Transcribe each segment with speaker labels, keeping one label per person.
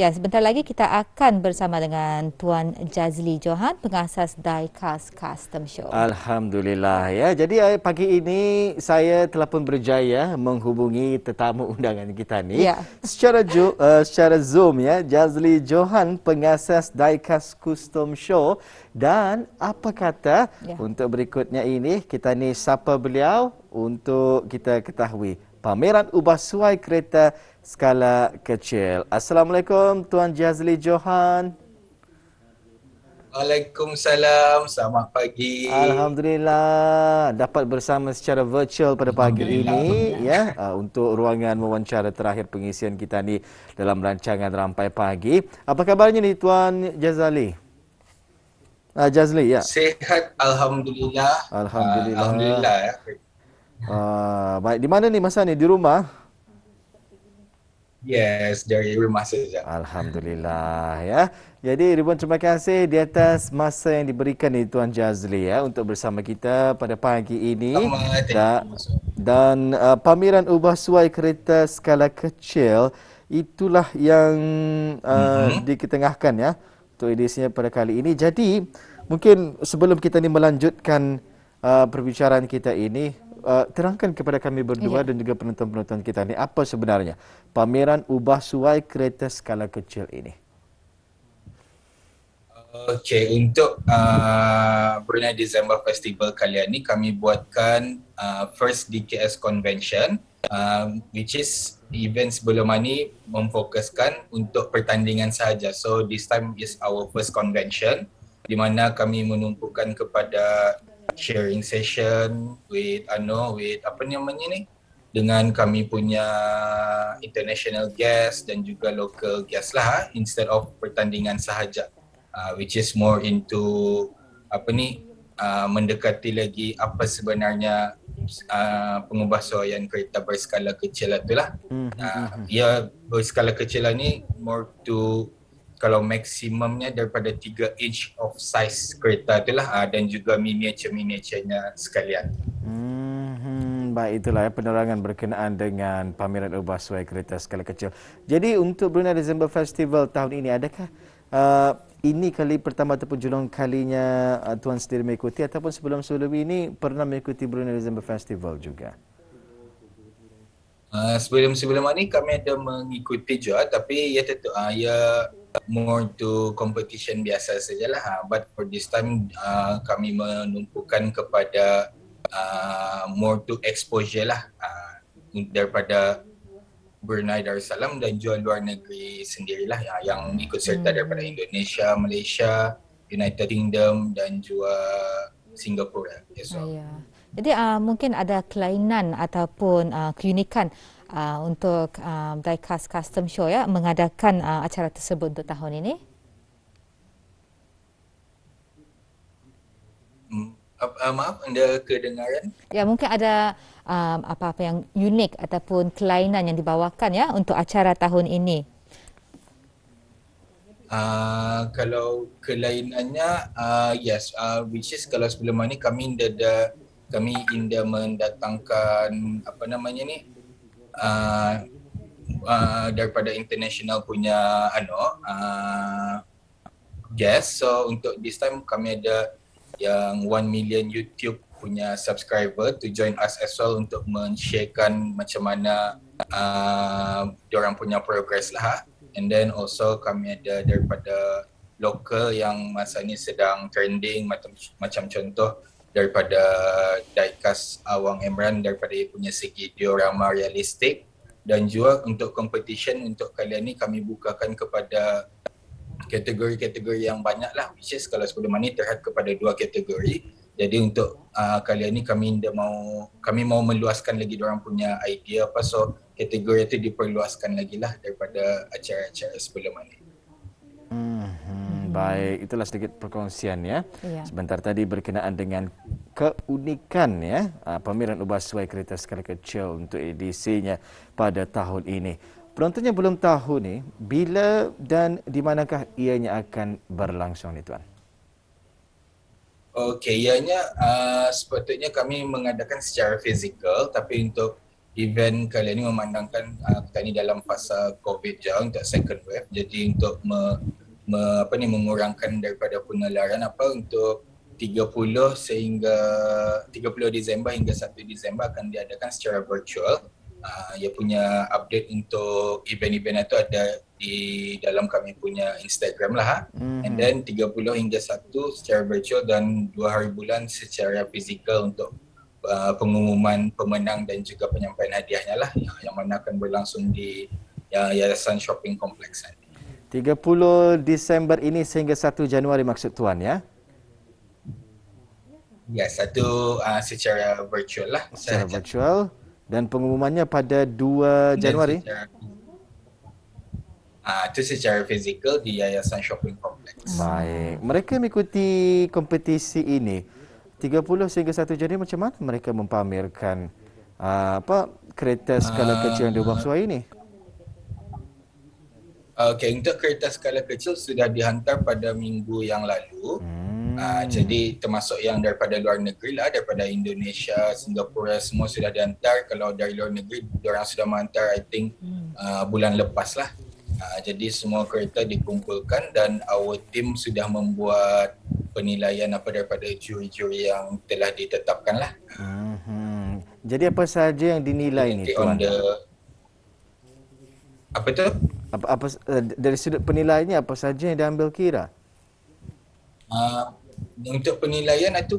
Speaker 1: Ya, sebentar lagi kita akan bersama dengan Tuan Jazli Johan, pengasas Diecast Custom Show.
Speaker 2: Alhamdulillah ya. Jadi pagi ini saya telah pun berjaya menghubungi tetamu undangan kita ni
Speaker 1: Ya.
Speaker 2: secara Zoom ya. Jazli Johan, pengasas Diecast Custom Show, dan apa kata
Speaker 1: Ya.
Speaker 2: untuk berikutnya ini kita ni sapa beliau untuk kita ketahui pameran ubah suai kereta skala kecil. Assalamualaikum Tuan Jazli Johan.
Speaker 3: Waalaikumsalam, selamat pagi.
Speaker 2: Alhamdulillah dapat bersama secara virtual pada pagi
Speaker 3: Alhamdulillah.
Speaker 2: ini ya untuk ruangan wawancara terakhir pengisian kita ni dalam rancangan Rampai Pagi. Apa kabarnya ni Tuan Jazali? Jazli ya.
Speaker 3: Sehat, Alhamdulillah.
Speaker 2: Alhamdulillah.
Speaker 3: Alhamdulillah ya.
Speaker 2: Baik, di mana ni masa ni? Di rumah?
Speaker 3: Yes, dari rumah saja.
Speaker 2: Alhamdulillah ya. Jadi ribuan terima kasih di atas masa yang diberikan ni Tuan Jazli ya untuk bersama kita pada pagi ini. Dan pameran ubah suai kereta skala kecil itulah yang diketengahkan ya untuk edisinya pada kali ini. Jadi mungkin sebelum kita ni melanjutkan perbicaraan kita ini, terangkan kepada kami berdua dan juga penonton-penonton kita ni apa sebenarnya pameran ubah suai kereta skala kecil ini.
Speaker 3: Okey, untuk Brunei December Festival kali ini kami buatkan first DKS Convention, which is event sebelum ini memfokuskan untuk pertandingan sahaja. So this time is our first convention di mana kami menumpukan kepada sharing session with apa namanya ni, dengan kami punya international guest dan juga local guest lah, instead of pertandingan sahaja. Which is more into mendekati lagi apa sebenarnya pengubahsuaian kereta berskala kecil itulah. Ya, berskala kecil ni more to, kalau maksimumnya daripada 3 inch of size kereta itulah, dan juga miniature-miniaturenya sekalian.
Speaker 2: Baik, itulah ya penerangan berkenaan dengan pameran ubah suai kereta skala kecil. Jadi untuk Brunei December Festival tahun ini, adakah ini kali pertama ataupun julung kalinya Tuan sendiri mengikuti, ataupun sebelum-sebelum ini pernah mengikuti Brunei December Festival juga?
Speaker 3: Sebelum-sebelum ini kami ada mengikuti juga, tapi ya tentu ya more to competition biasa sajalah. But for this time kami menumpukan kepada more to exposure lah, daripada Brunei Darussalam dan juga luar negeri sendirilah yang ikut serta daripada Indonesia, Malaysia, United Kingdom dan juga Singapura.
Speaker 1: Jadi mungkin ada kelainan ataupun keunikan untuk Diecast Custom Show ya mengadakan acara tersebut untuk tahun ini.
Speaker 3: Maaf, anda kedengaran?
Speaker 1: Ya, mungkin ada apa-apa yang unik ataupun kelainan yang dibawakan ya untuk acara tahun ini.
Speaker 3: Kalau kelainannya, yes, which is kalau sebelum ni kami inda mendatangkan apa namanya ni, daripada international punya guest. So untuk this time kami ada yang 1 million YouTube punya subscriber to join us as well untuk men-sharekan macam mana diorang punya progress lah. And then also kami ada daripada local yang masa ni sedang trending, macam contoh daripada Diecast Awang Emran, daripada dia punya segi diorama realistik. Dan juga untuk competition untuk kali ni kami bukakan kepada kategori-kategori yang banyak lah, which is kalau sebelum ni terhad kepada 2 kategori. Jadi untuk kali ni kami mau meluaskan lagi diorang punya idea apa, so kategori itu diperluaskan lagi lah daripada acara-acara sebelum ni.
Speaker 2: Baik, itulah sedikit perkongsian ya. Sebentar tadi berkenaan dengan keunikan ya pameran ubah suai kereta skala kecil untuk edisinya pada tahun ini. Penontonnya belum tahu ni bila dan di manakah ianya akan berlangsung ni Tuan?
Speaker 3: Okey, ianya sepatutnya kami mengadakan secara fizikal, tapi untuk event kali ini memandangkan kita ni dalam fasa COVID je untuk second wave. Jadi untuk mengurangkan daripada penularan untuk 30 sehingga 30 Disember hingga 1 Disember akan diadakan secara virtual. Ia punya update untuk event-event itu ada di dalam kami punya Instagram lah. And then 30 hingga 1 secara virtual dan 2 hari bulan secara fizikal untuk pengumuman pemenang dan juga penyampaian hadiahnya lah, yang mana akan berlangsung di Yayasan Shopping Complex.
Speaker 2: 30 Disember ini sehingga 1 Januari maksud Tuan ya?
Speaker 3: Ya, satu secara virtual lah.
Speaker 2: Secara virtual. Dan pengumumannya pada 2 Januari?
Speaker 3: Itu secara fizikal di Yayasan Shopping Complex.
Speaker 2: Baik. Mereka mengikuti kompetisi ini 30 sehingga 1 Januari, macam mana mereka mempamerkan kereta skala kecil yang diubah suai ini?
Speaker 3: Okey, untuk kereta skala kecil sudah dihantar pada minggu yang lalu. Jadi termasuk yang daripada luar negeri lah, daripada Indonesia, Singapura, semua sudah dihantar. Kalau dari luar negeri, diorang sudah menghantar I think bulan lepas lah. Jadi semua kereta dikumpulkan dan our team sudah membuat penilaian daripada juri-juri yang telah ditetapkan lah.
Speaker 2: Jadi apa sahaja yang dinilai ni Tuan?
Speaker 3: Apa tu?
Speaker 2: Dari sudut penilaiannya apa sahaja yang diambil kira?
Speaker 3: Untuk penilaian itu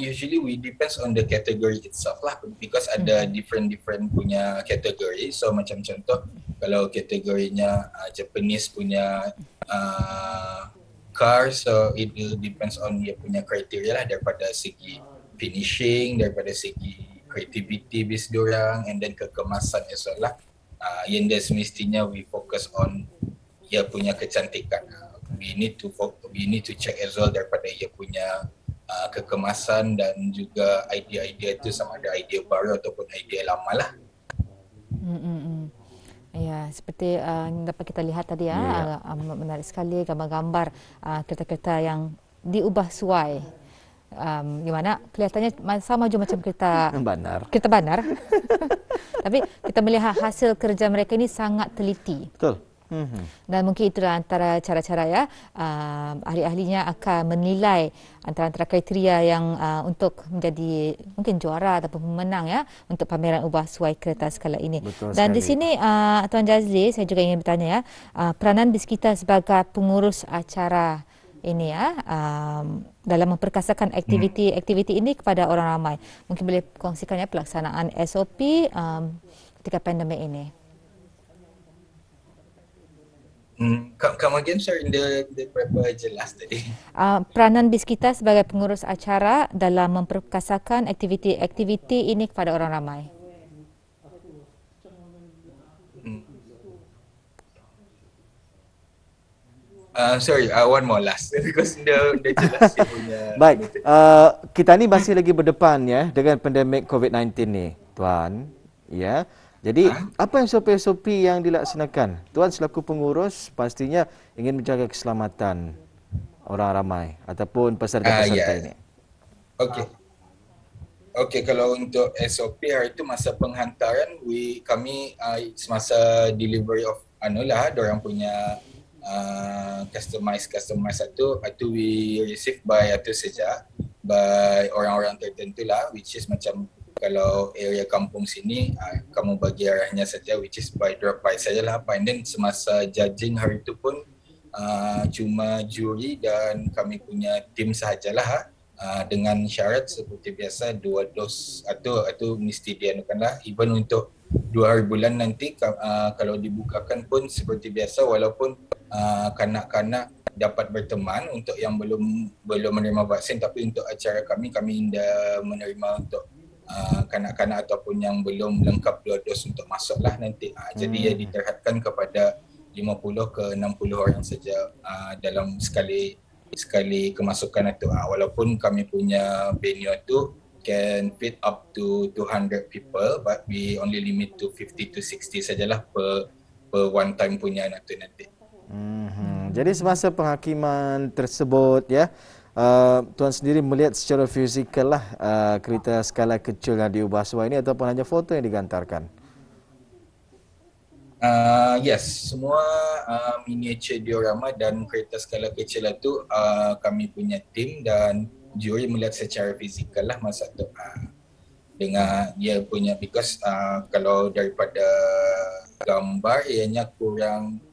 Speaker 3: usually we depends on the category itself lah, because ada different punya kategori. So macam contoh kalau kategorinya Japanese punya car, so it will depends on dia punya kriteria lah, daripada segi finishing, daripada segi creativity bis diorang, and then kekemasan as well lah. Yang dia semestinya we focus on dia punya kecantikan. We need to check as well daripada ia punya kekemasan dan juga idea-idea itu sama ada idea baru ataupun idea lama lah.
Speaker 1: Ya, seperti yang dapat kita lihat tadi menarik sekali gambar-gambar kereta-kereta yang diubah suai. Di mana kelihatannya sama je macam kereta banar. Tapi kita melihat hasil kerja mereka ini sangat teliti.
Speaker 2: Betul.
Speaker 1: Dan mungkin itulah antara cara-cara ahli-ahlinya akan menilai antara kriteria yang untuk menjadi mungkin juara ataupun pemenang untuk pameran ubah suai kereta skala ini.
Speaker 2: Betul
Speaker 1: Dan
Speaker 2: sekali.
Speaker 1: di sini Tuan Jazli, saya juga ingin bertanya peranan BISKITA sebagai pengurus acara ini dalam memperkasakan aktiviti ini kepada orang ramai. Mungkin boleh kongsikan pelaksanaan SOP ketika pandemik ini.
Speaker 3: Come again, sorry, dia berapa jelas tadi.
Speaker 1: Peranan BISKITA sebagai pengurus acara dalam memperkasakan aktiviti ini kepada orang ramai.
Speaker 3: Sorry, one more last because dia jelas dia punya.
Speaker 2: Baik, kita ni masih lagi berdepan dengan pandemik COVID-19 ni, Tuan. Ya. Jadi, apa yang SOP yang dilaksanakan? Tuan selaku pengurus pastinya ingin menjaga keselamatan orang ramai ataupun peserta-peserta ini. Okey, kalau untuk SOP hari itu masa penghantaran, kami semasa delivery of diorang punya customize itu we receive by orang-orang tertentu lah, which is macam kalau area kampung sini kamu bagi arahnya saja, which is by drop by sajalah. And then semasa judging hari itu pun cuma juri dan kami punya tim sahajalah, dengan syarat seperti biasa 2 dos atau mesti dianukanlah. Even untuk 2 hari bulan nanti kalau dibukakan pun seperti biasa, walaupun kanak-kanak dapat berteman untuk yang belum menerima vaksin, tapi untuk acara kami tidak menerima untuk kanak-kanak ataupun yang belum lengkap 2 dos untuk masuklah nanti. Jadi ia diterhadkan kepada 50 ke 60 orang saja dalam sekali kemasukan itu. Walaupun kami punya venue itu can fit up to 200 people, but we only limit to 50 to 60 sajalah per one time punya nanti. Jadi semasa penghakiman tersebut Tuan sendiri melihat secara fizikal lah kereta skala kecil yang diubah suai ini ataupun hanya foto yang digantarkan?
Speaker 3: Yes, semua miniature diorama dan kereta skala kecil itu kami punya tim dan juri melihat secara fizikal lah masa tu. Dengan dia punya, because kalau daripada gambar ianya kurang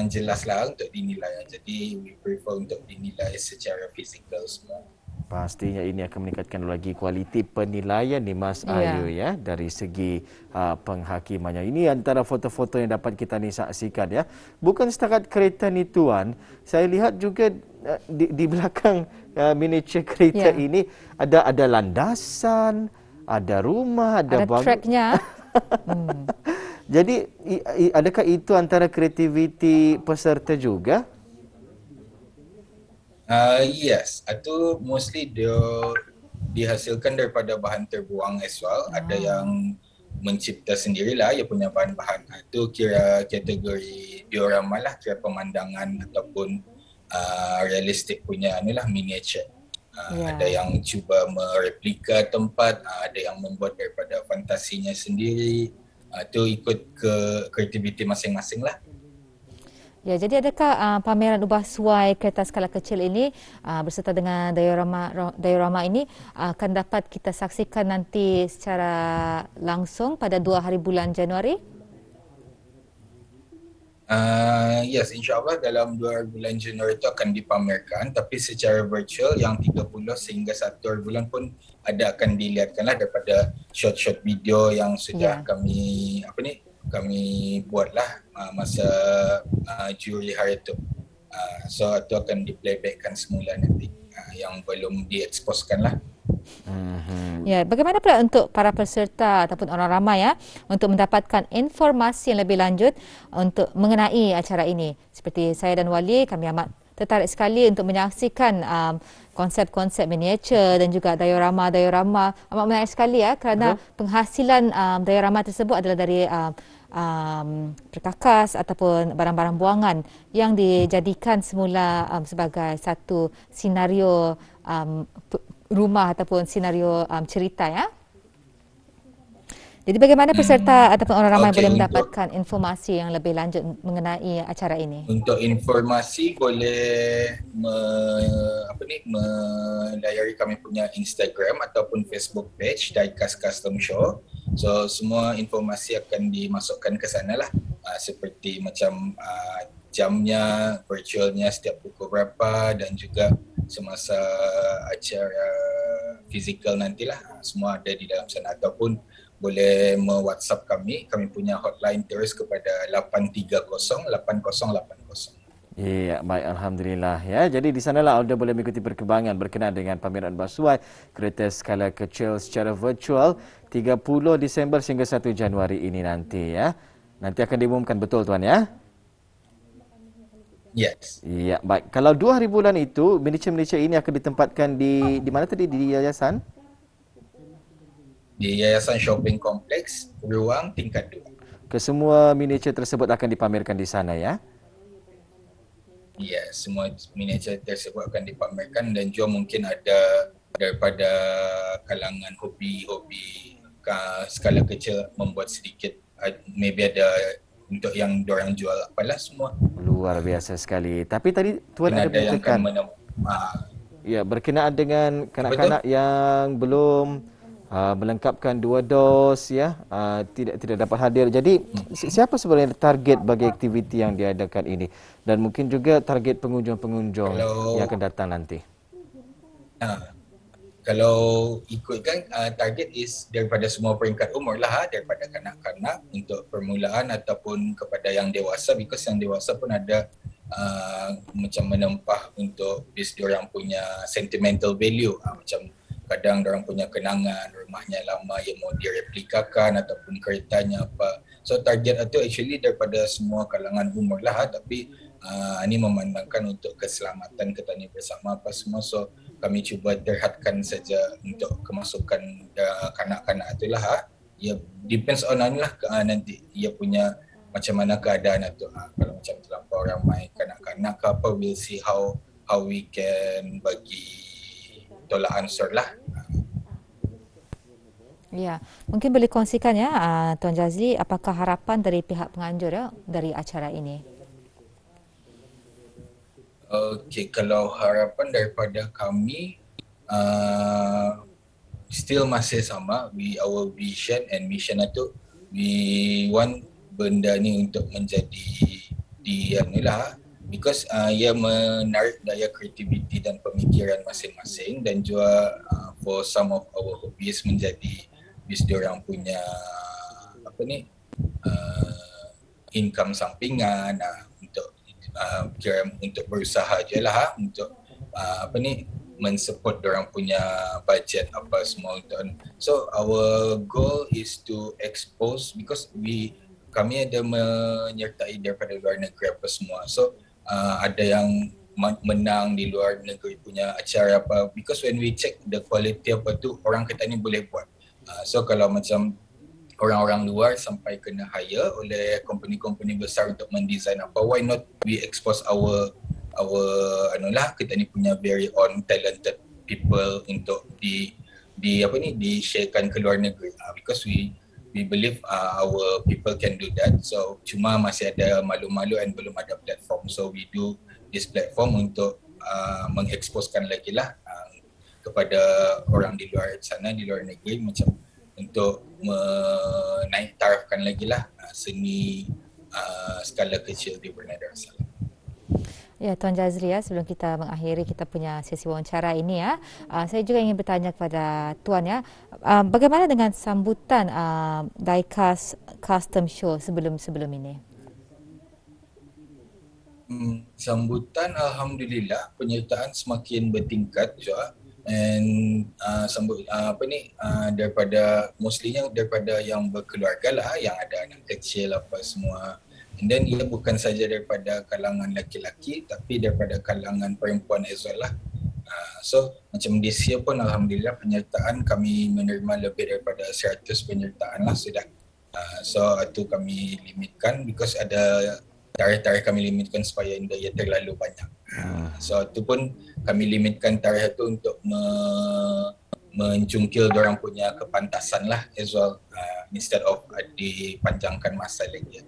Speaker 3: jelas lah untuk dinilai. Jadi we prefer untuk dinilai secara fizikal semua.
Speaker 2: Pastinya ini akan meningkatkan lagi kualiti penilaian ni Mas Ayu ya dari segi penghakimannya. Ini antara foto-foto yang dapat kita ni saksikan ya. Bukan setakat kereta ni Tuan, saya lihat juga di belakang miniature kereta ini ada landasan, ada rumah, ada
Speaker 1: tracknya.
Speaker 2: Jadi adakah itu antara kreativiti peserta juga?
Speaker 3: Yes, itu mostly dia dihasilkan daripada bahan terbuang as well. Ada yang mencipta sendirilah ia punya bahan-bahan. Itu kira kategori diorama lah, kira pemandangan ataupun realistik punya inilah miniature. Ada yang cuba mereplika tempat, ada yang membuat daripada fantasinya sendiri. Itu ikut ke kreativiti masing-masing lah.
Speaker 1: Ya, jadi adakah pameran ubah suai kereta skala kecil ini berserta dengan diorama ini akan dapat kita saksikan nanti secara langsung pada 2 hari bulan Januari?
Speaker 3: Yes, insyaAllah dalam 2 hari bulan Januari itu akan dipamerkan, tapi secara virtual yang 30 sehingga 1 hari bulan pun ada akan dilihatkanlah daripada shot-shot video yang sudah kami buatlah masa juri hari itu. So itu akan di-playbackkan semula nanti yang belum dieksposkan lah.
Speaker 1: Ya, bagaimana pula untuk para peserta ataupun orang ramai untuk mendapatkan informasi yang lebih lanjut untuk mengenai acara ini? Seperti saya dan Wali, kami amat tertarik sekali untuk menyaksikan konsep-konsep miniature dan juga diorama amat menarik sekali kerana penghasilan diorama tersebut adalah dari perkakas ataupun barang-barang buangan yang dijadikan semula sebagai satu senario rumah ataupun senario cerita ya. Jadi bagaimana peserta ataupun orang ramai boleh mendapatkan informasi yang lebih lanjut mengenai acara ini?
Speaker 3: Untuk informasi boleh melayari kami punya Instagram ataupun Facebook page Diecast Custom Show. So semua informasi akan dimasukkan ke sana lah, seperti macam jamnya, virtualnya setiap pukul berapa dan juga semasa acara fizikal nantilah, semua ada di dalam sana. Ataupun boleh me-WhatsApp kami punya hotline terus kepada 830-8080.
Speaker 2: Ya, baik, Alhamdulillah ya. Jadi di sanalah anda boleh mengikuti perkembangan berkenaan dengan pameran ubah suai kereta skala kecil secara virtual 30 Disember hingga 1 Januari ini nanti ya. Nanti akan diumumkan, betul Tuan ya?
Speaker 3: Yes.
Speaker 2: Ya, baik. Kalau 2 hari bulan itu, miniature ini akan ditempatkan di mana tadi? Di yayasan?
Speaker 3: Di Yayasan Shopping Kompleks, ruang tingkat 2.
Speaker 2: Kesemua miniature tersebut akan dipamerkan di sana ya?
Speaker 3: Ya, semua miniature tersebut akan dipamerkan dan juga mungkin ada daripada kalangan hobi-hobi skala kecil membuat sedikit, maybe ada untuk yang diorang jual apalah semua.
Speaker 2: Luar biasa sekali. Tapi tadi Tuan ada
Speaker 3: menyatakan
Speaker 2: ya, berkenaan dengan kanak-kanak yang belum melengkapkan 2 dos ya, tidak dapat hadir. Jadi siapa sebenarnya target bagi aktiviti yang diadakan ini dan mungkin juga target pengunjung-pengunjung yang akan datang nanti?
Speaker 3: Kalau ikutkan target is daripada semua peringkat umur lah, daripada kanak-kanak untuk permulaan ataupun kepada yang dewasa, because yang dewasa pun ada macam menempah untuk bis diorang punya sentimental value, macam kadang diorang punya kenangan rumahnya lama yang mau direplikakan ataupun keretanya apa. So target itu actually daripada semua kalangan umur lah, tapi ini memandangkan untuk keselamatan kita ni bersama apa semua. So kami cuba terhadkan saja untuk kemasukan kanak-kanak itulah. Ya depends on lah nanti ia punya macam mana keadaan itu. Kalau macam terlampau ramai kanak-kanak ke apa, we'll see how how we can bagi tolak ansur lah.
Speaker 1: Ya, mungkin boleh kongsikan ya Tuan Jazli, apakah harapan dari pihak penganjur ya dari acara ini?
Speaker 3: Okey, kalau harapan daripada kami still masih sama. Our vision and mission itu, we want benda ni untuk menjadi inilah, because ia menarik daya kreativiti dan pemikiran masing-masing, dan juga for some of our hobbies menjadi bis diorang punya income sampingan, kira untuk berusaha je lah, untuk mensupport diorang punya budget apa semua tu. So our goal is to expose, because kami ada menyertai daripada luar negeri apa semua. So ada yang menang di luar negeri punya acara apa, because when we check the quality apa tu, orang kata ni boleh buat. So kalau macam orang-orang luar sampai kena hire oleh company-company besar untuk mendesign apa, why not we expose our kita ni punya very own talented people untuk di-sharekan ke luar negeri, because we believe our people can do that. So cuma masih ada malu-malu and belum ada platform, so we do this platform untuk mengeksposkan lagi lah kepada orang di luar sana, di luar negeri, macam untuk menaik tarafkan lagi lah seni skala kecil di Brunei Darussalam.
Speaker 1: Ya, Tuan Jazli ya, sebelum kita mengakhiri kita punya sesi wawancara ini ya, saya juga ingin bertanya kepada Tuan ya, bagaimana dengan sambutan Diecast Custom Show sebelum ini?
Speaker 3: Sambutan alhamdulillah, penyertaan semakin bertingkat juga, and daripada mostlynya daripada yang berkeluarga lah, yang ada anak kecil apa semua. And then ia bukan saja daripada kalangan lelaki, tapi daripada kalangan perempuan as well lah. So macam this year pun alhamdulillah penyertaan kami menerima lebih daripada 100 penyertaan lah sudah. So itu kami limitkan, because ada tarikh-tarikh kami limitkan supaya ia terlalu banyak. So itu pun kami limitkan tarikh itu untuk mencungkil dorang punya kepantasan lah as well, instead of dipanjangkan masa lagi.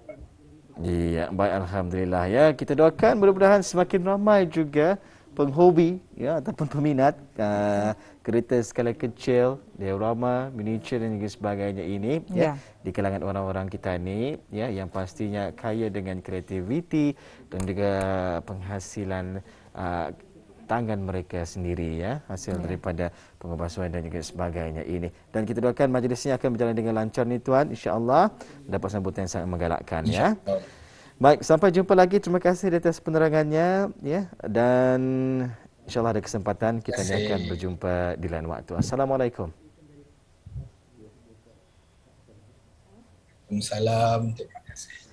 Speaker 2: Ya, baik, alhamdulillah ya. Kita doakan mudah-mudahan semakin ramai juga penghobi ya ataupun peminat kereta skala kecil, diorama, miniatur dan juga sebagainya ini ya di kalangan orang-orang kita ni ya, yang pastinya kaya dengan kreativiti dan juga penghasilan tangan mereka sendiri ya, hasil daripada pengobasuan dan juga sebagainya ini. Dan kita doakan majlisnya akan berjalan dengan lancar ni Tuan, insya-Allah mendapat sambutan yang sangat menggalakkan ya. Baik, sampai jumpa lagi. Terima kasih atas penerangannya ya, dan insya-Allah ada kesempatan kita akan berjumpa di lain waktu. Assalamualaikum.
Speaker 3: Waalaikumsalam. Terima kasih.